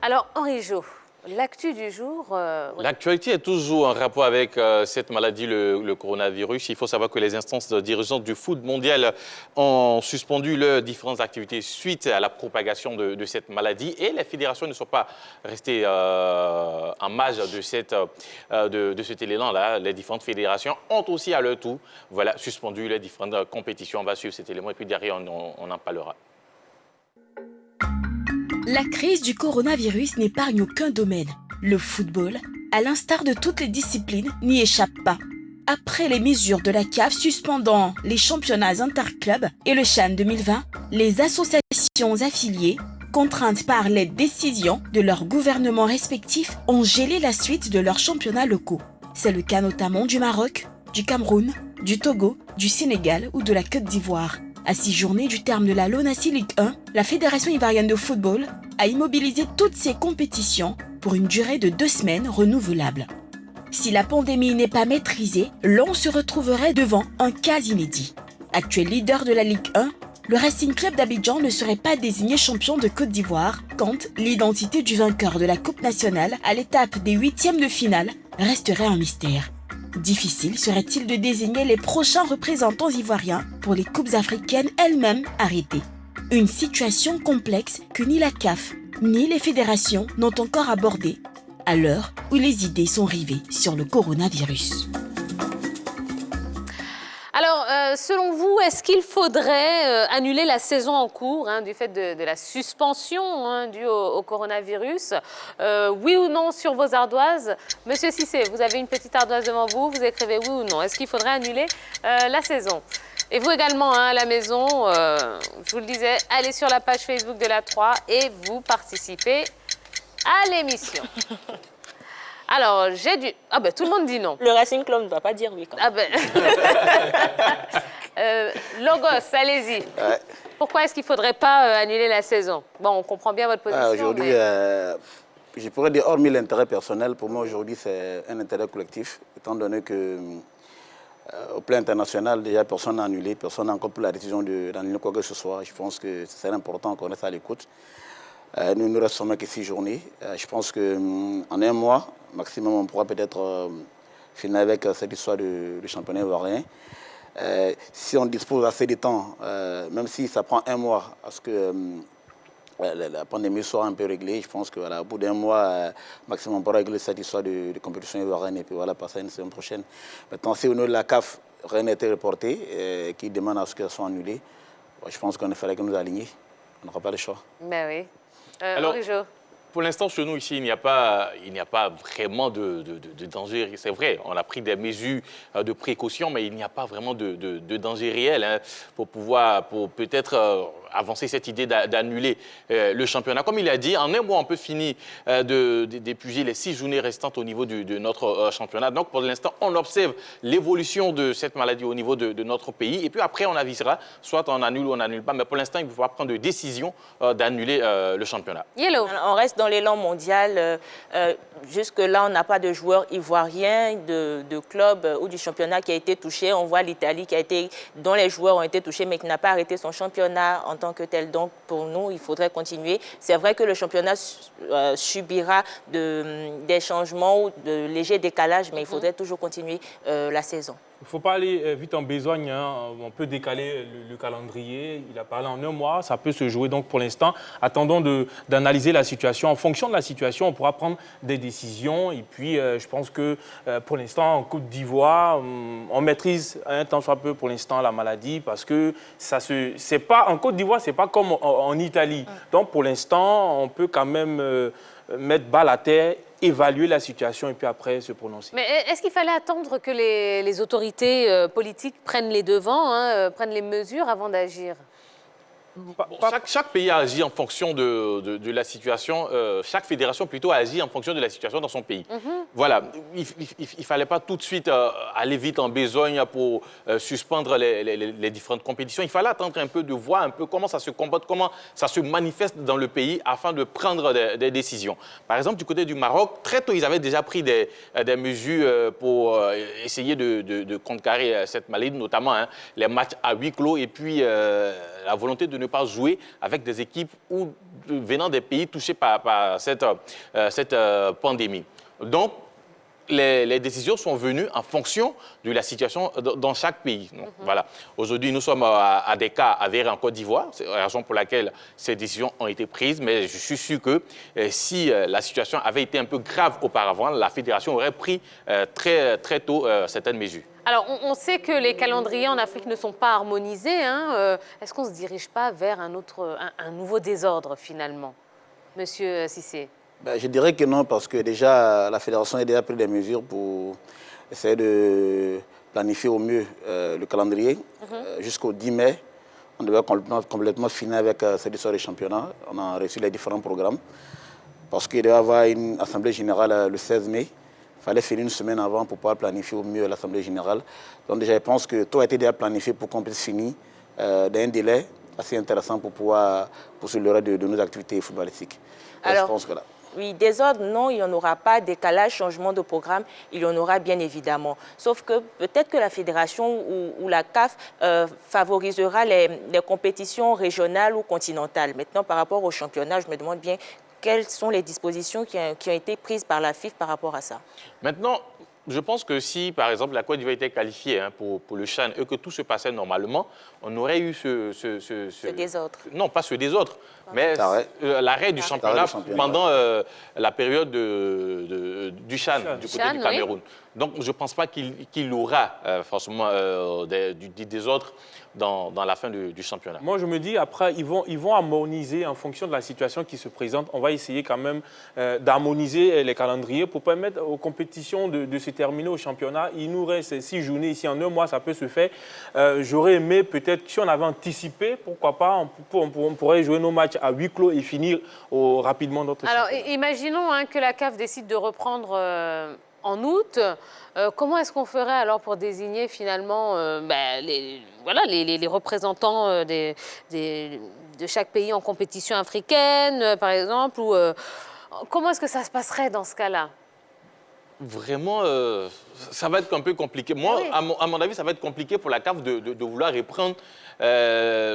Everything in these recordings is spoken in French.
Alors, Henri Jo, l'actu du jour... L'actualité est toujours en rapport avec cette maladie, le coronavirus. Il faut savoir que les instances dirigeantes du foot mondial ont suspendu leurs différentes activités suite à la propagation de cette maladie. Et les fédérations ne sont pas restées en marge de cet élément-là. Les différentes fédérations ont aussi à leur tour suspendu les différentes compétitions. On va suivre cet élément et puis derrière, on en parlera. La crise du coronavirus n'épargne aucun domaine. Le football, à l'instar de toutes les disciplines, n'y échappe pas. Après les mesures de la CAF suspendant les championnats interclubs et le CHAN 2020, les associations affiliées, contraintes par les décisions de leurs gouvernements respectifs, ont gelé la suite de leurs championnats locaux. C'est le cas notamment du Maroc, du Cameroun, du Togo, du Sénégal ou de la Côte d'Ivoire. À 6 journées du terme de la LONASI Ligue 1, la Fédération ivoirienne de football a immobilisé toutes ses compétitions pour une durée de 2 semaines renouvelable. Si la pandémie n'est pas maîtrisée, l'on se retrouverait devant un cas inédit. Actuel leader de la Ligue 1, le Racing Club d'Abidjan ne serait pas désigné champion de Côte d'Ivoire quand l'identité du vainqueur de la Coupe nationale à l'étape des 8e de finale resterait un mystère. Difficile serait-il de désigner les prochains représentants ivoiriens pour les coupes africaines elles-mêmes arrêtées. Une situation complexe que ni la CAF ni les fédérations n'ont encore abordée, à l'heure où les idées sont rivées sur le coronavirus. Alors, selon vous, est-ce qu'il faudrait annuler la saison en cours du fait de la suspension due au coronavirus? Oui ou non sur vos ardoises? Monsieur Cissé, vous avez une petite ardoise devant vous, vous écrivez oui ou non. Est-ce qu'il faudrait annuler la saison? Et vous également, à la maison, je vous le disais, allez sur la page Facebook de la 3 et vous participez à l'émission. Alors, j'ai dû... Ah ben, tout le monde dit non. Le Racing Club ne va pas dire oui quand même. Ah ben... Logos, allez-y. Ouais. Pourquoi est-ce qu'il ne faudrait pas annuler la saison? Bon, on comprend bien votre position, aujourd'hui, je pourrais dire, hormis l'intérêt personnel, pour moi, aujourd'hui, c'est un intérêt collectif, étant donné que au plan international, déjà, personne n'a annulé, personne n'a encore pris la décision d'annuler quoi que ce soit. Je pense que c'est important qu'on reste à l'écoute. Nous ne restons que 6 journées. Je pense qu'en un mois, maximum, on pourra peut-être finir avec cette histoire du championnat ivoirien. Si on dispose assez de temps, même si ça prend un mois, à ce que la pandémie soit un peu réglée, je pense qu'au bout d'un mois, maximum, on pourra régler cette histoire de compétition ivoirienne et puis passer à une saison prochaine. Maintenant, si au niveau de la CAF, rien n'a été reporté, qui demande à ce qu'elles soient annulées, je pense qu'il fallait que nous aligner. On n'aura pas le choix. Ben oui. Alors, pour l'instant, chez nous, ici, il n'y a pas vraiment de danger. C'est vrai, on a pris des mesures de précaution, mais il n'y a pas vraiment de danger réel pour peut-être avancer cette idée d'annuler le championnat. Comme il a dit, en un mois, on peut finir d'épuiser les 6 journées restantes au niveau de notre championnat. Donc, pour l'instant, on observe l'évolution de cette maladie au niveau de notre pays. Et puis après, on avisera, soit on annule ou on n'annule pas. Mais pour l'instant, il ne faut pas prendre de décision d'annuler le championnat. Yellow. On reste dans l'élan mondial. Jusque-là, on n'a pas de joueurs ivoiriens, de club ou du championnat qui a été touché. On voit l'Italie dont les joueurs ont été touchés, mais qui n'a pas arrêté son championnat en tant que tel. Donc, pour nous, il faudrait continuer. C'est vrai que le championnat subira des changements ou de légers décalages, mais il faudrait toujours continuer la saison. Il ne faut pas aller vite en besogne, on peut décaler le calendrier. Il a parlé en un mois, ça peut se jouer. Donc pour l'instant, attendons d'analyser la situation. En fonction de la situation, on pourra prendre des décisions. Et puis je pense que pour l'instant, en Côte d'Ivoire, on maîtrise un tant soit peu pour l'instant la maladie parce que en Côte d'Ivoire, ce n'est pas comme en Italie. Donc pour l'instant, on peut quand même mettre balle à terre, évaluer la situation et puis après se prononcer. Mais est-ce qu'il fallait attendre que les autorités politiques prennent les devants, prennent les mesures avant d'agir? Chaque pays a agi en fonction de la situation, chaque fédération plutôt a agi en fonction de la situation dans son pays. Voilà, il ne fallait pas tout de suite aller vite en besogne pour suspendre les différentes compétitions. Il fallait attendre un peu, de voir un peu comment ça se comporte, comment ça se manifeste dans le pays afin de prendre des décisions. Par exemple, du côté du Maroc, très tôt, ils avaient déjà pris des mesures pour essayer de contrecarrer cette maladie, notamment les matchs à huis clos et puis la volonté de ne pas jouer avec des équipes venant des pays touchés par cette pandémie. Donc, les décisions sont venues en fonction de la situation dans chaque pays. Donc, voilà. Aujourd'hui, nous sommes à des cas avérés en Côte d'Ivoire. C'est la raison pour laquelle ces décisions ont été prises. Mais je suis sûr que si la situation avait été un peu grave auparavant, la fédération aurait pris très tôt certaines mesures. Alors, on sait que les calendriers en Afrique ne sont pas harmonisés. Est-ce qu'on ne se dirige pas vers un nouveau désordre, finalement, Monsieur Cissé? Je dirais que non, parce que déjà, la fédération a déjà pris des mesures pour essayer de planifier au mieux le calendrier. Jusqu'au 10 mai, on devait complètement finir avec cette histoire des championnats. On a reçu les différents programmes. Parce qu'il devait y avoir une assemblée générale le 16 mai. Il fallait finir une semaine avant pour pouvoir planifier au mieux l'assemblée générale. Donc déjà, je pense que tout a été déjà planifié pour qu'on puisse finir dans un délai assez intéressant pour pouvoir poursuivre le reste de nos activités footballistiques. Alors, je pense que là. Oui, désordre, non, il n'y en aura pas. Décalage, changement de programme, il y en aura bien évidemment. Sauf que peut-être que la fédération ou la CAF favorisera les compétitions régionales ou continentales. Maintenant, par rapport au championnat, je me demande bien quelles sont les dispositions qui ont été prises par la FIF par rapport à ça. Maintenant, je pense que si, par exemple, la Côte d'Ivoire était qualifiée pour le CHAN et que tout se passait normalement, on aurait eu ce désordre. Non, pas ce désordre, mais l'arrêt du championnat pendant la période du CHAN, du côté du Cameroun. Oui. Donc, je ne pense pas qu'il aura forcément du désordre dans la fin du championnat. Moi, je me dis, après, ils vont harmoniser en fonction de la situation qui se présente. On va essayer quand même d'harmoniser les calendriers pour permettre aux compétitions de se terminer au championnat. Il nous reste 6 journées ici en 1 mois, ça peut se faire. J'aurais aimé peut-être, si on avait anticipé, pourquoi pas, on pourrait jouer nos matchs à huis clos et finir rapidement notre championnat. Alors, imaginons que la CAF décide de reprendre en août. Comment est-ce qu'on ferait alors pour désigner finalement les représentants de chaque pays en compétition africaine, par exemple, ou comment est-ce que ça se passerait dans ce cas-là? Vraiment, ça va être un peu compliqué. Moi, oui. à mon avis, ça va être compliqué pour la CAF de vouloir reprendre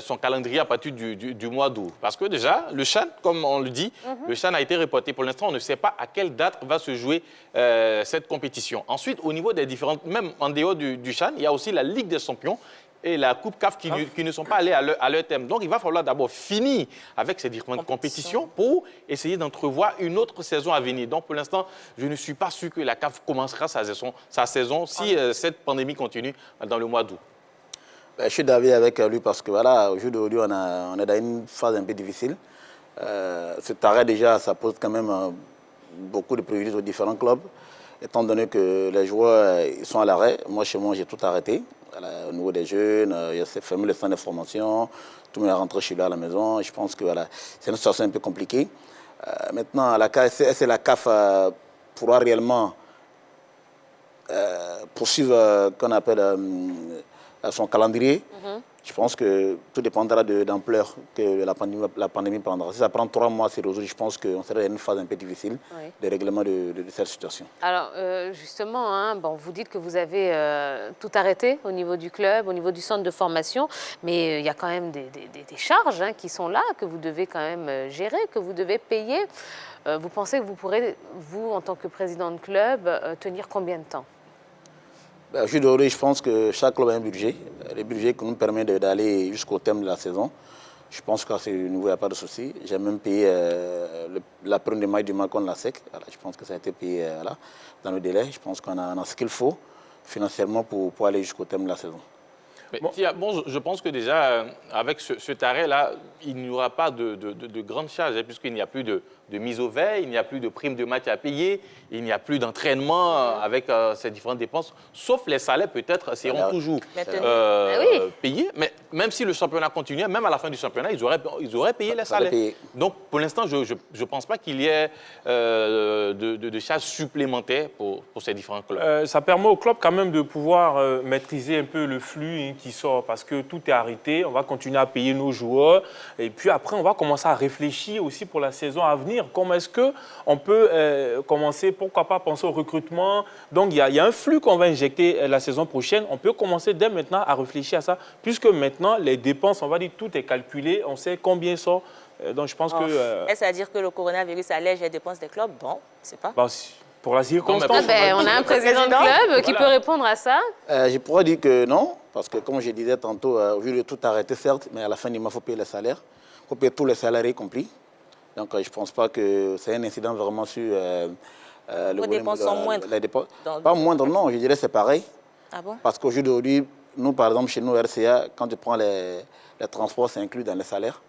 son calendrier à partir du mois d'août. Parce que déjà, le CHAN, comme on le dit, le CHAN a été reporté. Pour l'instant, on ne sait pas à quelle date va se jouer cette compétition. Ensuite, au niveau des différentes, même en dehors du CHAN, il y a aussi la Ligue des champions et la Coupe CAF qui ne sont pas allés à leur thème. Donc, il va falloir d'abord finir avec ces différentes compétitions pour essayer d'entrevoir une autre saison à venir. Donc, pour l'instant, je ne suis pas sûr que la CAF commencera sa saison si cette pandémie continue dans le mois d'août. Je suis d'accord avec lui parce que voilà, aujourd'hui, on est dans une phase un peu difficile. Cet arrêt, déjà, ça pose quand même beaucoup de préjudice aux différents clubs, étant donné que les joueurs ils sont à l'arrêt. Moi, chez moi, j'ai tout arrêté. Au niveau des jeunes, il y a fermé le centre de formation, tout le monde est rentré chez lui à la maison. Et je pense que voilà, c'est une situation un peu compliquée. Maintenant, est-ce que la CAF pourra réellement poursuivre qu'on appelle son calendrier? Je pense que tout dépendra de l'ampleur que la pandémie prendra. Si ça prend 3 mois, c'est résolu. Je pense qu'on serait dans une phase un peu difficile de règlement de cette situation. Alors, justement, vous dites que vous avez tout arrêté au niveau du club, au niveau du centre de formation, mais il y a quand même des charges qui sont là, que vous devez quand même gérer, que vous devez payer. Vous pensez que vous pourrez, vous, en tant que président de club, tenir combien de temps? Aujourd'hui, je pense que chaque club a un budget. Le budget qui nous permet d'aller jusqu'au terme de la saison. Je pense qu'à ce niveau, il n'y a pas de souci. J'ai même payé la prime de match du Macon de la SEC. Voilà, je pense que ça a été payé dans le délai. Je pense qu'on a ce qu'il faut financièrement pour aller jusqu'au terme de la saison. Mais, je pense que déjà, avec cet arrêt-là, il n'y aura pas de grandes charges, puisqu'il n'y a plus de mise au vert, il n'y a plus de primes de match à payer, il n'y a plus d'entraînement avec ces différentes dépenses, sauf les salaires peut-être seront toujours payés. Mais même si le championnat continuait, même à la fin du championnat, ils auraient payé les salaires. Donc, pour l'instant, je ne pense pas qu'il y ait de charges supplémentaires pour ces différents clubs. Ça permet au club quand même de pouvoir maîtriser un peu le flux qui sort parce que tout est arrêté. On va continuer à payer nos joueurs. Et puis après, on va commencer à réfléchir aussi pour la saison à venir. Comment est-ce qu'on peut commencer, pourquoi pas penser au recrutement. Donc, il y a un flux qu'on va injecter la saison prochaine. On peut commencer dès maintenant à réfléchir à ça, puisque maintenant, les dépenses, on va dire, tout est calculé. On sait combien sort. Donc, je pense que... Est-ce à dire que le coronavirus allège les dépenses des clubs? Bon, je ne sais pas. Bon, pour la circonstance... On a un président de club qui peut répondre à ça. Je pourrais dire que non, parce que comme je disais tantôt, au lieu de tout arrêter, certes, mais à la fin du mois, il faut payer les salaires. Il faut payer tous les salariés compris. Donc, je ne pense pas que c'est un incident vraiment sur Les dépenses sont moindres. Les dépenses. Pas moindres, non, je dirais que c'est pareil. Ah bon? Parce qu'aujourd'hui, nous, par exemple, chez nous, RCA, quand tu prends les transports, c'est inclus dans les salaires.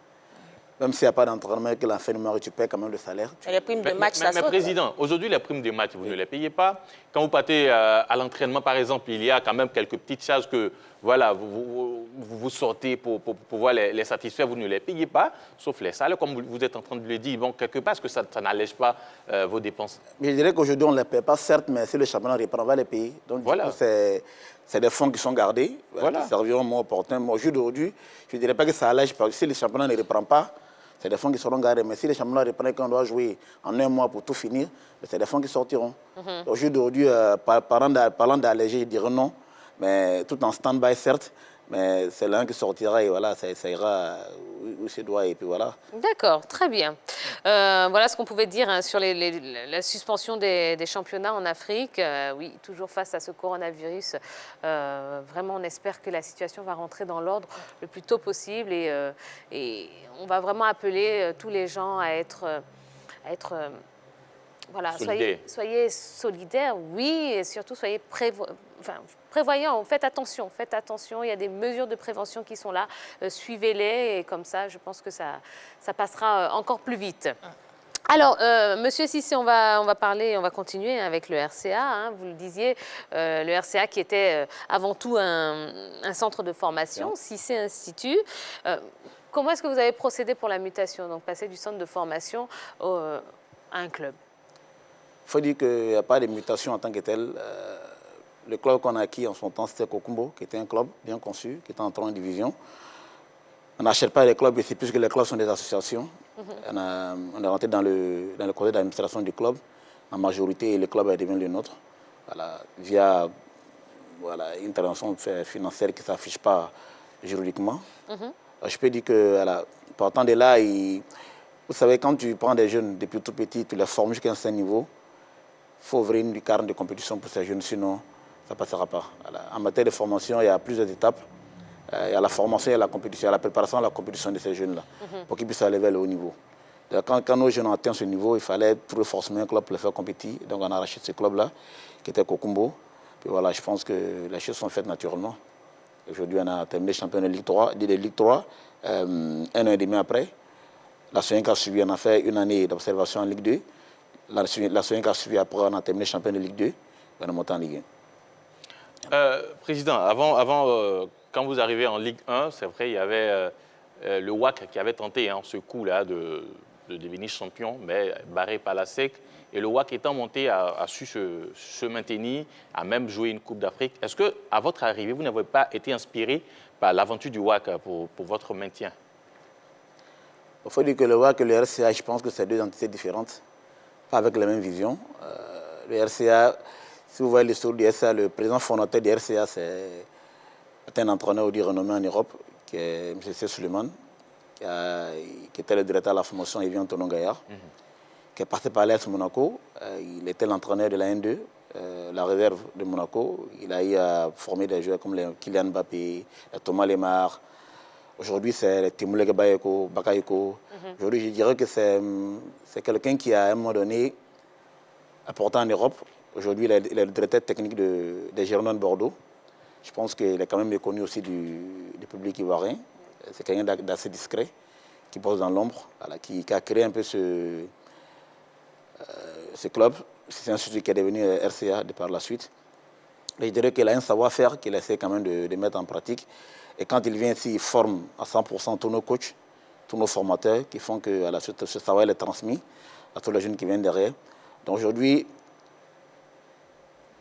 Même s'il n'y a pas d'entraînement, que la fin du mois, tu paies quand même le salaire. Et les primes de match, ça mais saute. Président, aujourd'hui, les primes de match, vous ne les payez pas. Quand vous partez à l'entraînement, par exemple, il y a quand même quelques petites charges que voilà, vous sortez pour pouvoir les satisfaire. Vous ne les payez pas, sauf les salaires, comme vous êtes en train de le dire. Bon, quelque part, est-ce que ça n'allège pas vos dépenses? Mais je dirais qu'aujourd'hui, on ne les paie pas, certes, mais si le championnat reprend, on va les payer. Donc, voilà. C'est des fonds qui sont gardés, voilà, qui serviront au moment opportun. Mais aujourd'hui, je ne dirais pas que ça allège, parce que si le championnat ne reprend pas, c'est des fonds qui seront gardés. Mais si les championnats reprennent qu'on doit jouer en un mois pour tout finir, c'est des fonds qui sortiront. Aujourd'hui, parlant d'alléger, je dirais non, mais tout en stand-by, certes, mais c'est l'un qui sortira et voilà, ça ira où ça doit et puis voilà. D'accord, très bien. Voilà ce qu'on pouvait dire sur la suspension des championnats en Afrique. Oui, toujours face à ce coronavirus, vraiment on espère que la situation va rentrer dans l'ordre le plus tôt possible et on va vraiment appeler tous les gens à être voilà, soyez solidaires, oui, et surtout soyez prévoyants, faites attention, il y a des mesures de prévention qui sont là, suivez-les, et comme ça, je pense que ça passera encore plus vite. Alors, Monsieur Cissé, on va continuer avec le RCA, hein, vous le disiez, le RCA qui était avant tout un centre de formation, Cissé Institut. Comment est-ce que vous avez procédé pour la mutation, donc passer du centre de formation à un club? Il faut dire qu'il n'y a pas de mutation en tant que tel. Le club qu'on a acquis en son temps, c'était Kokumbo, qui était un club bien conçu, qui était en 3e division. On n'achète pas les clubs ici, puisque les clubs sont des associations. On est rentré dans le conseil d'administration du club, en majorité, et le club est devenu le nôtre, voilà, via une intervention financière qui ne s'affiche pas juridiquement. Je peux dire que, voilà, partant de là, vous savez, quand tu prends des jeunes depuis tout petit, tu les formes jusqu'à un certain niveau, il faut ouvrir une carte de compétition pour ces jeunes, sinon ça ne passera pas. Voilà. En matière de formation, il y a plusieurs étapes. Il y a la formation, il y a la compétition, il y a la préparation à la compétition de ces jeunes-là, pour qu'ils puissent arriver au haut niveau. Quand nos jeunes ont atteint ce niveau, il fallait trouver forcément un club pour les faire compétir. Donc on a arraché ce club-là, qui était Kokumbo. Puis voilà, je pense que les choses sont faites naturellement. Aujourd'hui, on a terminé champion de Ligue 3, un an et demi après. La Soyenka a suivi, on a fait une année d'observation en Ligue 2. La Soyenka a suivi après, on a terminé champion de Ligue 2. Et on est monté en Ligue 1. Président, quand vous arrivez en Ligue 1, c'est vrai, il y avait le WAC qui avait tenté ce coup-là de devenir champion, mais barré par la SEC. Et le WAC étant monté a su se maintenir, a même joué une Coupe d'Afrique. Est-ce qu'à votre arrivée, vous n'avez pas été inspiré par l'aventure du WAC pour votre maintien? Il faut dire que le WAC et le RCA, je pense que c'est deux entités différentes, pas avec la même vision. Le RCA, si vous voyez l'histoire du RCA, le président fondateur du RCA, c'est un entraîneur renommé en Europe, qui est M. Suleiman, qui était le directeur de la formation Evian Tonon Gaillard, qui est passé par l'AS Monaco. Il était l'entraîneur de la N2, la réserve de Monaco. Il a eu à former des joueurs comme Kylian Mbappé, Thomas Lemar. Aujourd'hui, c'est Timouleg Bakayoko. Aujourd'hui, je dirais que c'est quelqu'un qui, à un moment donné, apporté en Europe. Aujourd'hui, il est le directeur technique des Girondins de Bordeaux. Je pense qu'il est quand même méconnu aussi du public ivoirien. C'est quelqu'un d'assez discret, qui pose dans l'ombre, voilà, qui a créé un peu ce club. C'est un institut qui est devenu RCA par la suite. Et je dirais qu'il a un savoir-faire qu'il essaie quand même de mettre en pratique. Et quand il vient ici, il forme à 100% tous nos coachs, tous nos formateurs, qui font que à la suite, ce savoir est transmis à tous les jeunes qui viennent derrière. Donc aujourd'hui,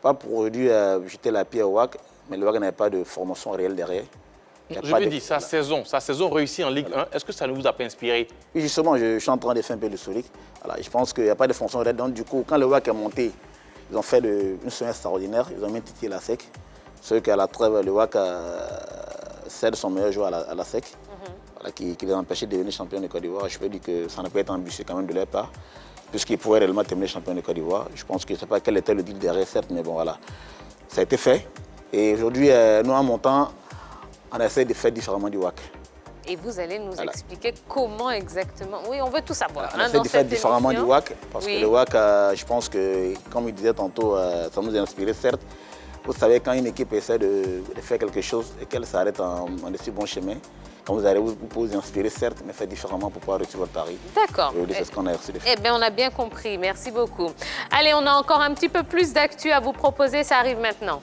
pas pour aujourd'hui jeter la pierre au WAC, mais le WAC n'avait pas de formation réelle derrière. Je veux dire, sa saison réussie en Ligue 1, est-ce que ça ne vous a pas inspiré? Oui, justement, je suis en train de faire un peu l'historique. Voilà, je pense qu'il n'y a pas de fonction. Donc, du coup, quand le WAC est monté, ils ont fait une semaine extraordinaire. Ils ont mis Titi Lasek. C'est qu'à la trêve, le WAC cède son meilleur joueur à la SEC, voilà, qui les a empêchés de devenir champion de Côte d'Ivoire. Je peux dire que ça n'a pas été ambitieux quand même de leur part, puisqu'ils pourraient réellement terminer champion de Côte d'Ivoire. Je pense que je ne sais pas quel était le deal derrière, certes, mais bon, voilà. Ça a été fait. Et aujourd'hui, nous, en montant, on essaie de faire différemment du WAC. Et vous allez nous expliquer comment exactement. Oui, on veut tout savoir. On essaie de faire différemment du WAC, parce que le WAC, je pense que, comme il disait tantôt, ça nous a inspiré, certes. Vous savez, quand une équipe essaie de faire quelque chose et qu'elle s'arrête en de si bon chemin, quand vous allez vous pouvez vous inspirer, certes, mais faire différemment pour pouvoir réussir votre pari. D'accord. C'est ce qu'on a reçu de faire. Eh bien, on a bien compris. Merci beaucoup. Allez, on a encore un petit peu plus d'actu à vous proposer. Ça arrive maintenant.